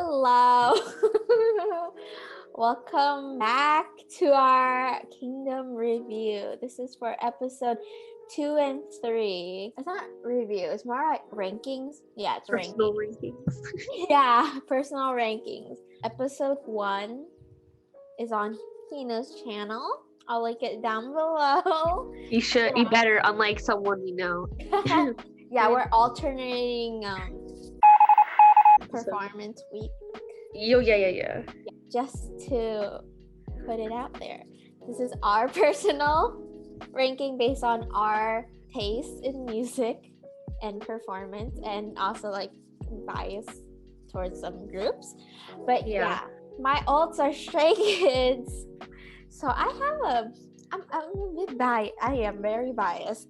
Hello. Welcome back to our Kingdom review. This is for episode 2 and 3. It's not review, it's more like rankings. Yeah, it's Personal rankings. Yeah, personal rankings. Episode 1 is on Hina's channel. I'll link it down below. You better, unlike someone we know. Yeah, we're alternating performance week. Yeah. Just to put it out there. This is our personal ranking based on our taste in music and performance, and also like bias towards some groups. But yeah, my alts are Stray Kids. So I'm a bit biased. I am very biased.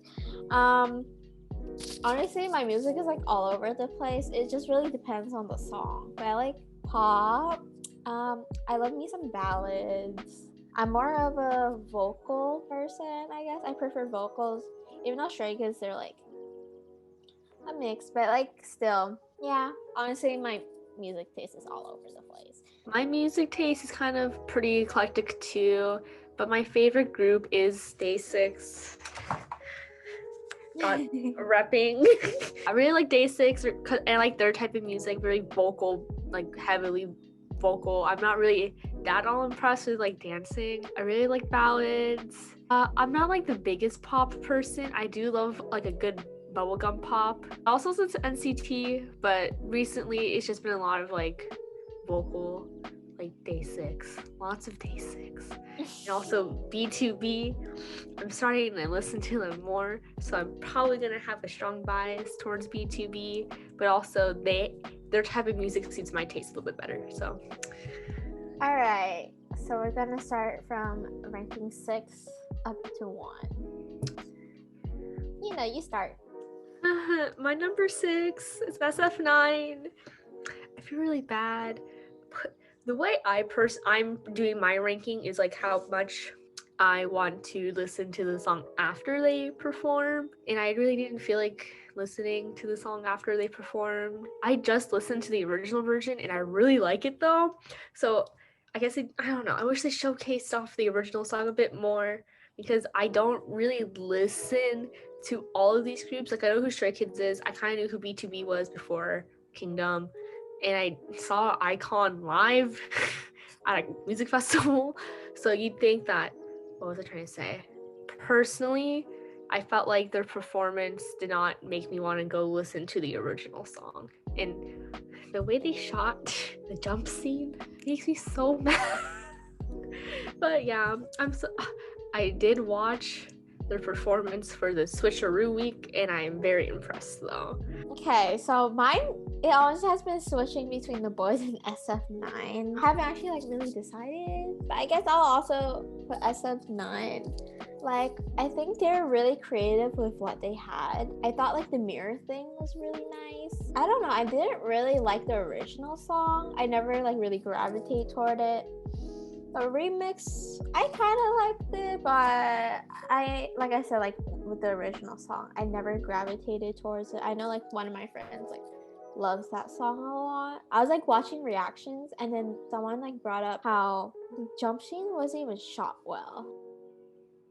Honestly, my music is like all over the place. It just really depends on the song. But I like pop. I love me some ballads. I'm more of a vocal person, I guess. I prefer vocals. Even though Stray Kids, they're like a mix, but like still, yeah. Honestly, my music taste is all over the place. My music taste is kind of pretty eclectic too, but my favorite group is Day 6. Repping. I really like Day 6 because I like their type of music, very vocal, like heavily vocal. I'm not really that all impressed with like dancing. I really like ballads. I'm not like the biggest pop person. I do love like a good bubblegum pop. I also listen to NCT, but recently it's just been a lot of like vocal, like Day 6. Lots of Day 6. And also B2B. I'm starting to listen to them more, so I'm probably gonna have a strong bias towards B2B, but also their type of music suits my taste a little bit better. So alright, so we're gonna start from ranking 6 up to 1. You start. My number 6 is SF9. I feel really bad. The way I'm doing my ranking is like how much I want to listen to the song after they perform, and I really didn't feel like listening to the song after they performed. I just listened to the original version and I really like it though, so I guess I don't know, I wish they showcased off the original song a bit more, because I don't really listen to all of these groups. Like I know who Stray Kids is, I kind of knew who B2B was before Kingdom, and I saw iKON live at a music festival, so you'd think that, what was I trying to say? Personally, I felt like their performance did not make me want to go listen to the original song. And the way they shot the jump scene makes me so mad. But yeah, I did watch their performance for the Switcheroo week, and I am very impressed though. Okay, so mine, it always has been switching between the boys and SF9. I haven't actually like really decided, but I guess I'll also put SF9. Like, I think they're really creative with what they had. I thought like the mirror thing was really nice. I don't know, I didn't really like the original song. I never like really gravitate toward it. The remix, I kind of liked it, but like I said, like with the original song, I never gravitated towards it. I know like one of my friends like loves that song a lot. I was like watching reactions, and then someone like brought up how the jump scene wasn't even shot well.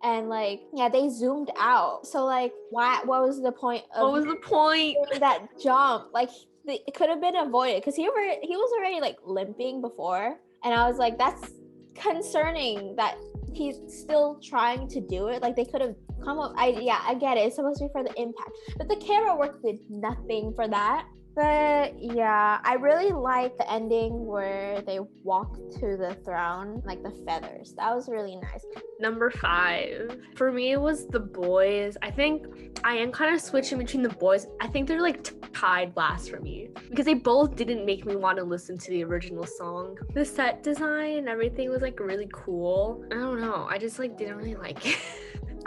And like, yeah, they zoomed out. So like, what was the point of doing that jump? Like, it could have been avoided, because he was already like limping before, and I was like, that's concerning that he's still trying to do it. Like, they could have come up. I get it, it's supposed to be for the impact, but the camera work did nothing for that. But yeah, I really like the ending where they walk to the throne, like the feathers. That was really nice. Number 5 for me, it was the boys. I think I am kind of switching between the boys. I think they're like tied last for me, because they both didn't make me want to listen to the original song. The set design and everything was like really cool. I don't know, I just like didn't really like it.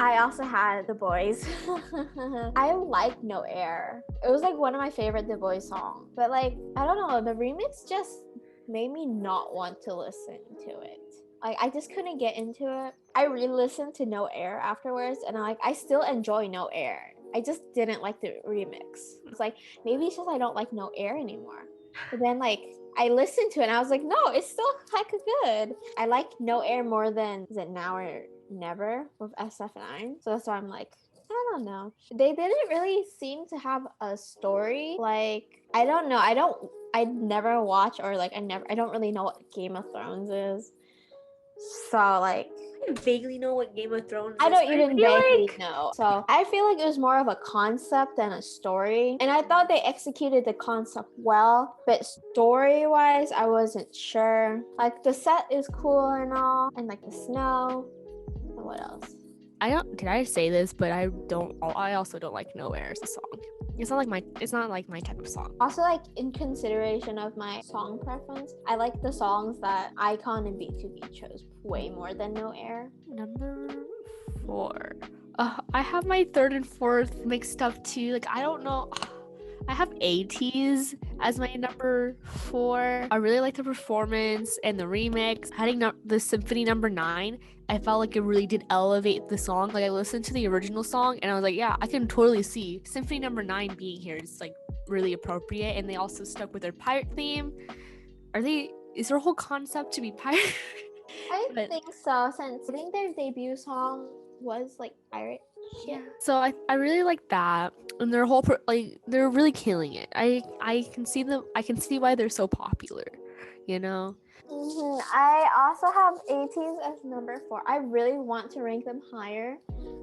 I also had The Boys. I like No Air. It was like one of my favorite The Boys songs. But like, I don't know, the remix just made me not want to listen to it. Like, I just couldn't get into it. I re-listened to No Air afterwards, and I still enjoy No Air. I just didn't like the remix. It's like, maybe it's just I don't like No Air anymore. But then like, I listened to it and I was like, no, it's still heck good. I like No Air more than Is It Now or Never with SF9. So that's why I'm like, I don't know. They didn't really seem to have a story. Like, I don't know. I never watch or like I don't really know what Game of Thrones is. So like I vaguely know what Game of Thrones is. I don't even feel vaguely know. So I feel like it was more of a concept than a story. And I thought they executed the concept well, but story-wise, I wasn't sure. Like the set is cool and all, and like the snow. And what else? Did I say this, but I also don't like Nowhere as a song. It's not like my type of song. Also, like in consideration of my song preference, I like the songs that Icon and B2B chose way more than No Air. Number 4. I have my 3rd and 4th mixed up too. Like, I don't know. I have ATEEZ as my number 4. I really like the performance and the remix. Adding the Symphony number 9, I felt like it really did elevate the song. Like, I listened to the original song and I was like, yeah, I can totally see Symphony number 9 being here. It's like really appropriate. And they also stuck with their pirate theme. Is their whole concept to be pirate? I think so, since I think their debut song was like pirate shit. Yeah. So I really like that, and their whole they're really killing it. I can see why they're so popular, you know. I also have ATEEZ as number 4. I really want to rank them higher,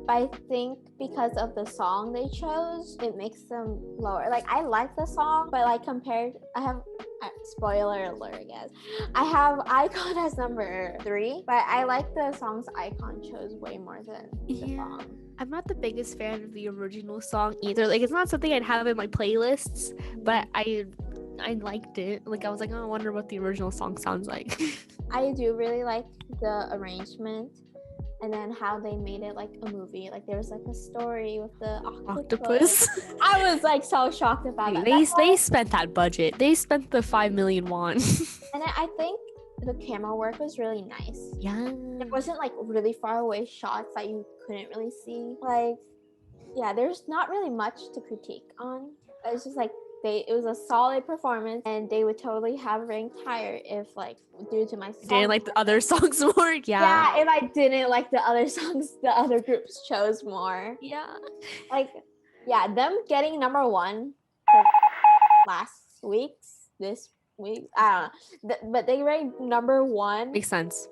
but I think because of the song they chose, it makes them lower. Like, I like the song, but like I have spoiler alert, I guess. I have Icon as number 3, but I like the songs Icon chose way more than the song. I'm not the biggest fan of the original song either. Like, it's not something I'd have in my playlists, but I liked it. Like, I was like, oh, I wonder what the original song sounds like. I do really like the arrangement and then how they made it like a movie. Like, there was like a story with the octopus. I was like so shocked about that. They spent that budget. They spent the 5 million won. And I think the camera work was really nice. Yeah. It wasn't like really far away shots that you couldn't really see. Like, yeah, there's not really much to critique on. It's just like it was a solid performance, and they would totally have ranked higher if, like, due to my song. Didn't like the other songs more. Yeah, if I didn't like the other songs, the other groups chose more. Yeah. Like, yeah, them getting number 1 for this week, I don't know. But they ranked number 1. Makes sense.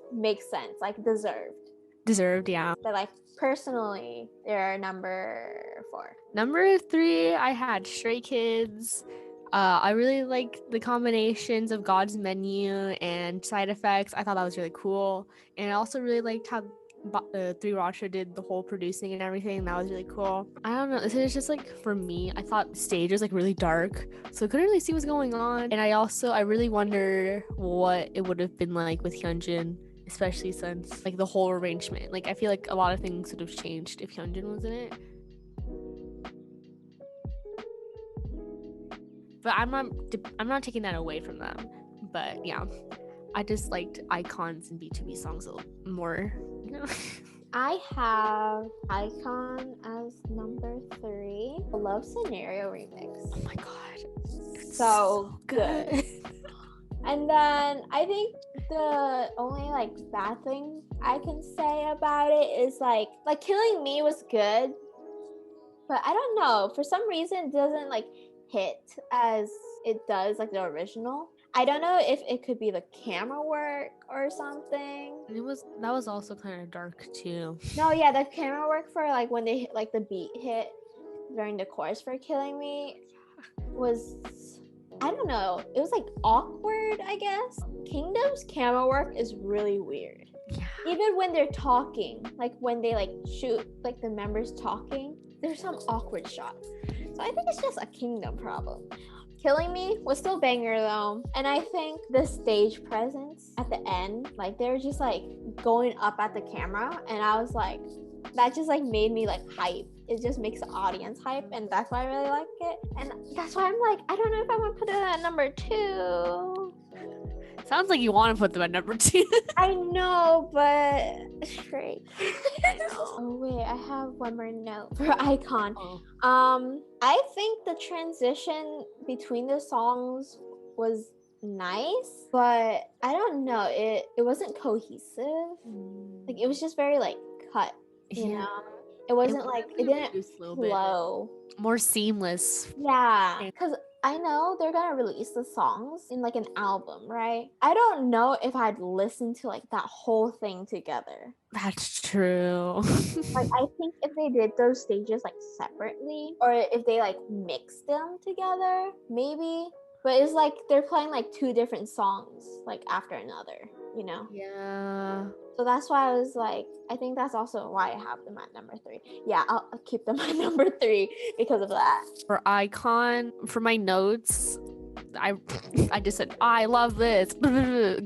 Like, deserved, yeah. But like, personally, they're number 4. Number 3, I had Stray Kids. I really like the combinations of God's Menu and Side Effects. I thought that was really cool. And I also really liked how 3 Racha did the whole producing and everything. That was really cool. I don't know. This is just like, for me, I thought the stage was like really dark, so I couldn't really see what's going on. And I really wonder what it would have been like with Hyunjin, especially since like the whole arrangement. Like, I feel like a lot of things would have changed if Hyunjin was in it. But I'm not taking that away from them. But yeah, I just liked Icons and B2B songs a little more, you know. I have Icon as number 3. The Love Scenario remix. Oh my god, so good. And then I think the only like bad thing I can say about it is like Killing Me was good, but I don't know, for some reason it doesn't like hit as it does like the original. I don't know if it could be the camera work or something. That was also kind of dark too. No, yeah, the camera work for like when they hit, like the beat hit during the chorus for Killing Me was, I don't know, it was like awkward, I guess. Kingdom's camera work is really weird. Yeah. Even when they're talking, like when they like shoot like the members talking, there's some awkward shots. So I think it's just a Kingdom problem. Killing Me was still banger though. And I think the stage presence at the end, like they were just like going up at the camera, and I was like, that just like made me like hype. It just makes the audience hype, and that's why I really like it. And that's why I'm like, I don't know if I want to put it at number 2. Sounds like you want to put them at number 2. I know, but straight. Oh wait, I have one more note for Icon. I think the transition between the songs was nice, but I don't know, it wasn't cohesive. Like it was just very like cut, you Yeah. know. It wasn't like it didn't Just a little bit flow. more seamless. Yeah, Yeah. because I know they're gonna release the songs in like an album, right? I don't know if I'd listen to like that whole thing together. That's true. Like I think if they did those stages like separately, or if they like mixed them together, maybe. But it's like they're playing like two different songs like after another, you know. Yeah. So that's why I was like, I think that's also why I have them at number 3. Yeah, I'll keep them at number 3 because of that. For icon, for my notes, I just said I love this,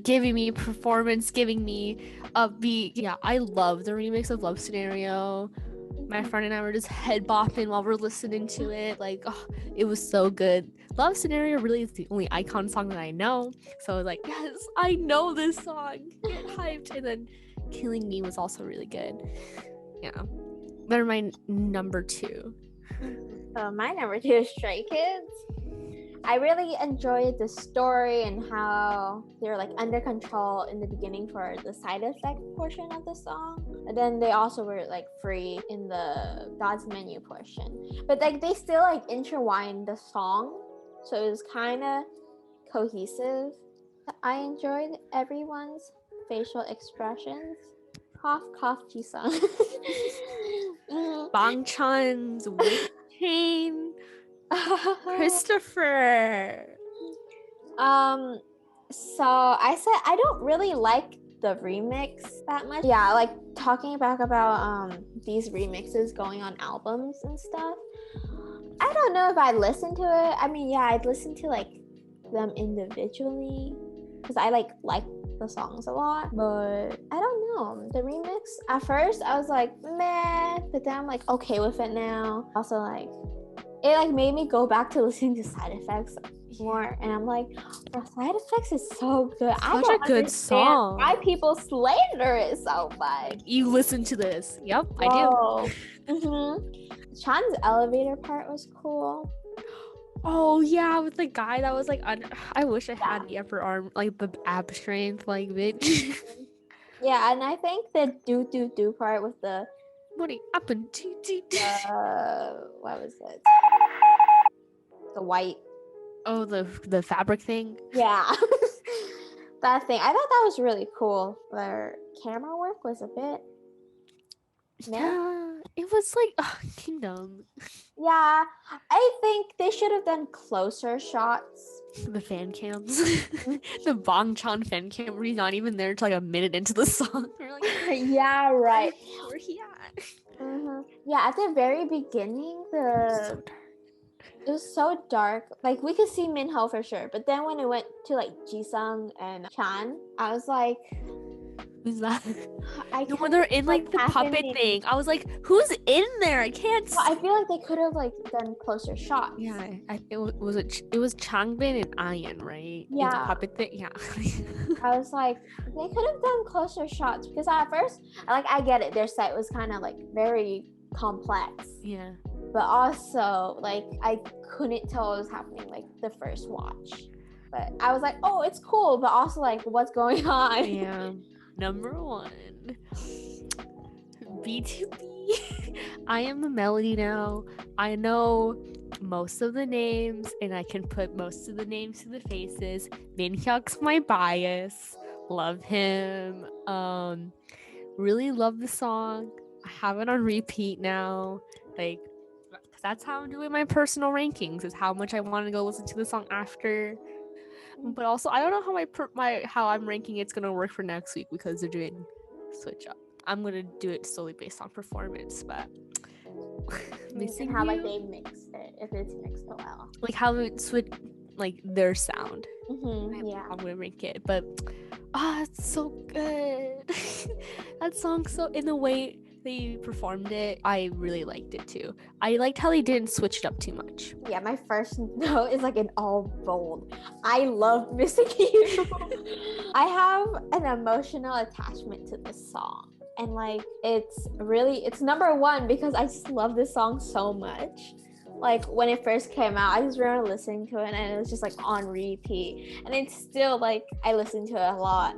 giving me performance, giving me upbeat. Yeah, I love the remix of Love Scenario. My friend and I were just head bopping while we're listening to it. Like, oh, it was so good. Love Scenario really is the only icon song that I know. So I was like, yes, I know this song. Get hyped. And then Killing Me was also really good. Yeah. They're my number 2. So my number 2 is Stray Kids. I really enjoyed the story and how they were like under control in the beginning for the side effect portion of the song. And then they also were like free in the God's Menu portion. But like they still like intertwined the song. So it was kind of cohesive. I enjoyed everyone's facial expressions. Cough, cough, Jisung. Bang Chan's weight chain. Christopher. So I said I don't really like the remix that much. Yeah, like talking back about these remixes going on albums and stuff. I don't know if I'd listen to it. I mean, yeah, I'd listen to like them individually because I like the songs a lot, but I don't know. The remix at first I was like meh, but then I'm like okay with it now. Also like it like made me go back to listening to Side Effects more, and I'm like, bro, Side Effects is so good. I Such don't a good understand song. why people slander it so much. You listen to this. Yep, I Whoa. Chan's elevator part was cool. do. Oh yeah, with the guy that was like, I wish I had the upper arm, like the ab strength, like bitch. Yeah, and I think the do part with the What happened? what was it? The white. Oh, the fabric thing. Yeah. That thing. I thought that was really cool. Their camera work was a bit meh. Yeah, it was like Kingdom. Yeah, I think they should have done closer shots. The fan cams, the Bang Chan fan cam where he's not even there till like a minute into the song. We're like, Yeah, right. where he at? Yeah, at the very beginning, So dark. it was so dark. Like we could see Minho for sure, but then when it went to like Jisung and Chan, I was like, Who's that? I No, when they're in like the puppet thing, I was like, "Who's in there? I can't." Well, I feel like they could have like done closer shots. Yeah, it was Changbin and Ayan, right? In the Yeah. puppet thing. Yeah. I was like, they could have done closer shots because at first, like I get it, their set was kind of like very complex. Yeah. But also, like I couldn't tell what was happening like the first watch. But I was like, oh, it's cool, but also like, what's going on? Yeah. Number 1. B2B. I am a melody now. I know most of the names and I can put most of the names to the faces. Minhyuk's my bias. Love him. Really love the song. I have it on repeat now. Like, 'cause that's how I'm doing my personal rankings, is how much I want to go listen to the song after. But also, I don't know how how I'm ranking it's gonna work for next week because they're doing switch up. I'm gonna do it solely based on performance, but missing how like you, they mixed it if it's mixed well. like how it switch, like their sound. Yeah. I'm gonna rank it, but it's so good. That song, so in the way they performed it, I really liked it too. I liked how they didn't switch it up too much. Yeah, my first note is like in all bold. I love missing you. I have an emotional attachment to this song. And like it's number 1 because I just love this song so much. like when it first came out. I just remember listening to it and it was just like on repeat. And it's still like I listen to it a lot.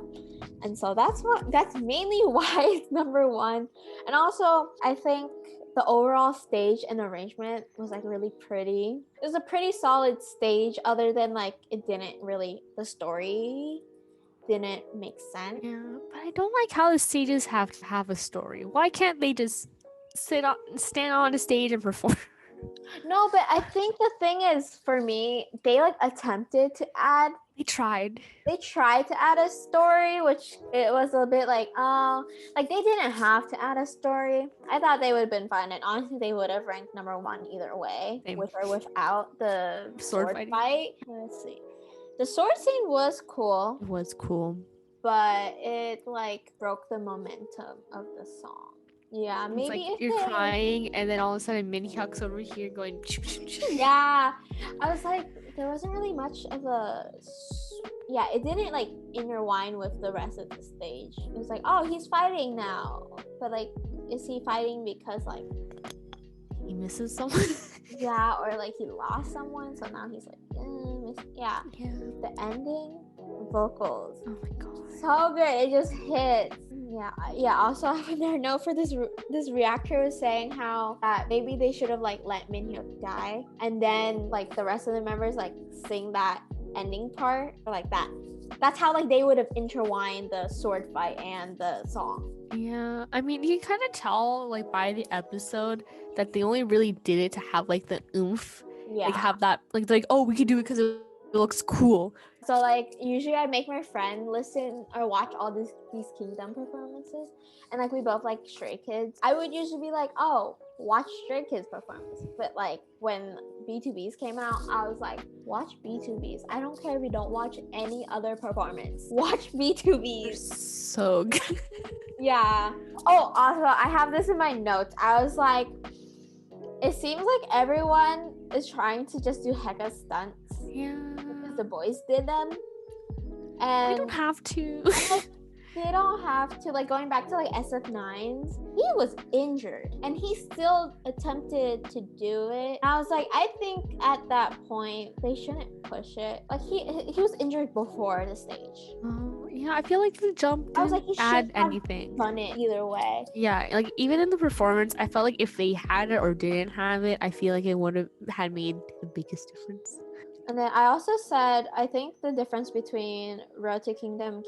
And so that's mainly why it's number one. And also I think the overall stage and arrangement was like really pretty. It was a pretty solid stage, other than like the story didn't make sense. Yeah, but I don't like how the stages have to have a story. Why can't they just stand on a stage and perform? No, but I think the thing is, for me, they like attempted to add. They tried. They tried to add a story, which it was a bit like, oh, like they didn't have to add a story. I thought they would have been fine, and honestly, they would have ranked number one either way, Same. with or without the sword fighting. fight. Let's see. The sword scene was cool, It was cool. but it like broke the momentum of the song. Yeah, It's maybe like if you're they... crying, and then all of a sudden Minnie Huck's over here going. Yeah, I was like, there wasn't really much of a... Yeah, it didn't like intertwine with the rest of the stage. It was like, oh, he's fighting now, but like, is he fighting because like He misses someone. yeah, or like he lost someone, so now he's like, yeah. The ending vocals, Oh my god. so good, it just hits. Yeah. Also, another note for this reactor was saying how maybe they should have like let Minhyuk die, and then like the rest of the members like sing that ending part, or like that. That's how like they would have intertwined the sword fight and the song. Yeah, I mean, you can kind of tell like by the episode that they only really did it to have like the oomph, Yeah. like have that like oh, we can do it because it looks cool. So like usually I make my friend listen or watch all these Kingdom performances, and like we both like Stray Kids. I would usually be like, oh, watch Stray Kids performance, but like when B2Bs came out, I was like, watch B2Bs. I don't care if you don't watch any other performance. Watch B2Bs. So good. Yeah. Oh, also I have this in my notes. I was like, it seems like everyone is trying to just do hecka stunts. Yeah. Because the boys did them. And They don't have to. they don't have to. Like going back to like SF9's, he was injured and he still attempted to do it. And I was like, I think at that point they shouldn't push it. Like he was injured before the stage. Oh, yeah, I feel like the jump I was didn't like, he add should have anything. done it either way. Yeah, like even in the performance, I felt like if they had it or didn't have it, I feel like it would have had made the biggest difference. And then I also said, I think the difference between Road to Kingdom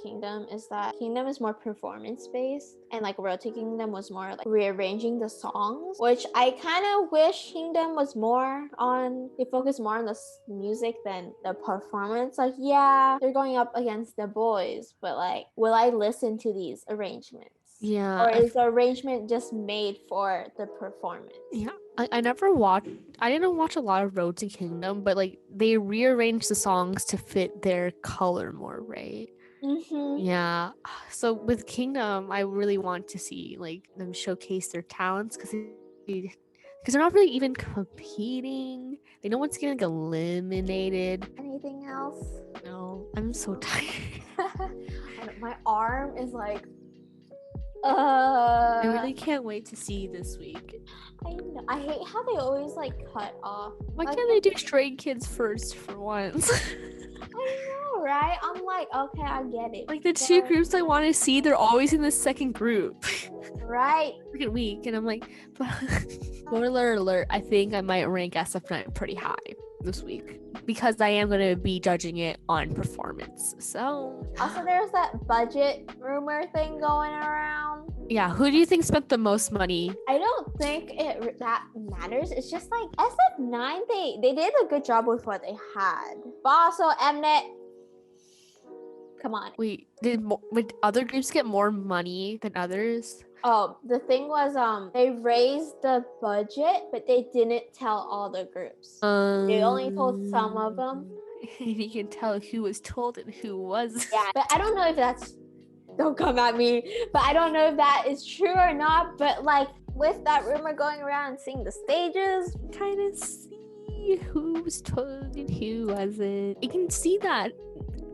is that Kingdom is more performance based, and like Road to Kingdom was more like rearranging the songs, which I kind of wish Kingdom was more on, they focus more on the music than the performance. Like, yeah, they're going up against the boys, but like, will I listen to these arrangements? Yeah. Or is the arrangement just made for the performance? Yeah. I didn't watch a lot of Road to Kingdom, but like they rearranged the songs to fit their color more, right? Mm-hmm. Yeah. So with Kingdom, I really want to see like them showcase their talents because they're not really even competing. They know what's getting like eliminated. Anything else? No, I'm so tired. My arm is like, I really can't wait to see this week. I know. I hate how they always like cut off. Why Like, can't they do Stray Kids first for once? I know, right? I'm like, okay, I get it. Like the two But- groups I want to see, they're always in the second group. Right. Freaking week, and I'm like, spoiler alert, I think I might rank SF9 pretty high this week because I am going to be judging it on performance. So Also, there's that budget rumor thing going around. yeah, who do you think spent the most money? I don't think that matters. It's just like SF9, they did a good job with what they had. But also Mnet, come on. Wait, did other groups get more money than others? Oh, the thing was, they raised the budget, but they didn't tell all the groups. They only told some of them. You can tell who was told and who was. Yeah, but I don't know if that's, don't come at me, but I don't know if that is true or not. But like with that rumor going around and seeing the stages, Kind of see who was told and who wasn't. You can see that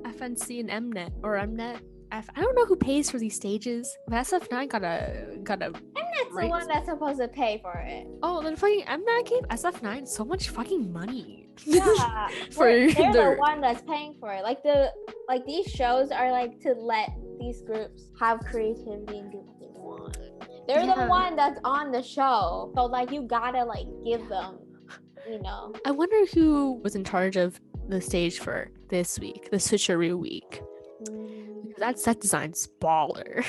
FNC and Mnet or Mnet. I don't know who pays for these stages. But SF9 got a Mnet's the one that's supposed to pay for it. Oh, then fucking MNAT gave SF9 so much fucking money. Yeah, For they're their- the one that's paying for it. Like these shows are like to let these groups have creativity and do what they want. They're the Yeah. one that's on the show, so like you gotta like give them, you know. I wonder who was in charge of the stage for this week, the switcheroo week. That set design's baller.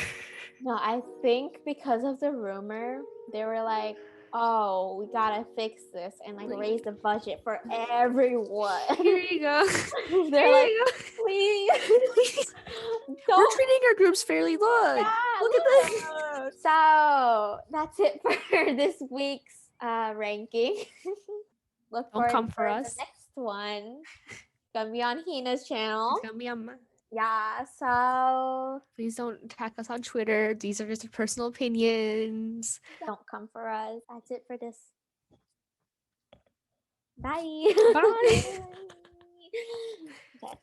No, I think because of the rumor, they were like, "Oh, we gotta fix this and like raise the budget for everyone." Here you go. They're Here like, you go. "Please, We're don't." treating our groups fairly. Look. Yeah, Look at this. look. So that's it for this week's ranking. Look Don't forward come for for us. the next one. It's gonna be on Hina's channel. It's gonna be on Yeah, so Please don't attack us on Twitter. These are just our personal opinions. don't come for us. That's it for this. Bye. Bye. Okay.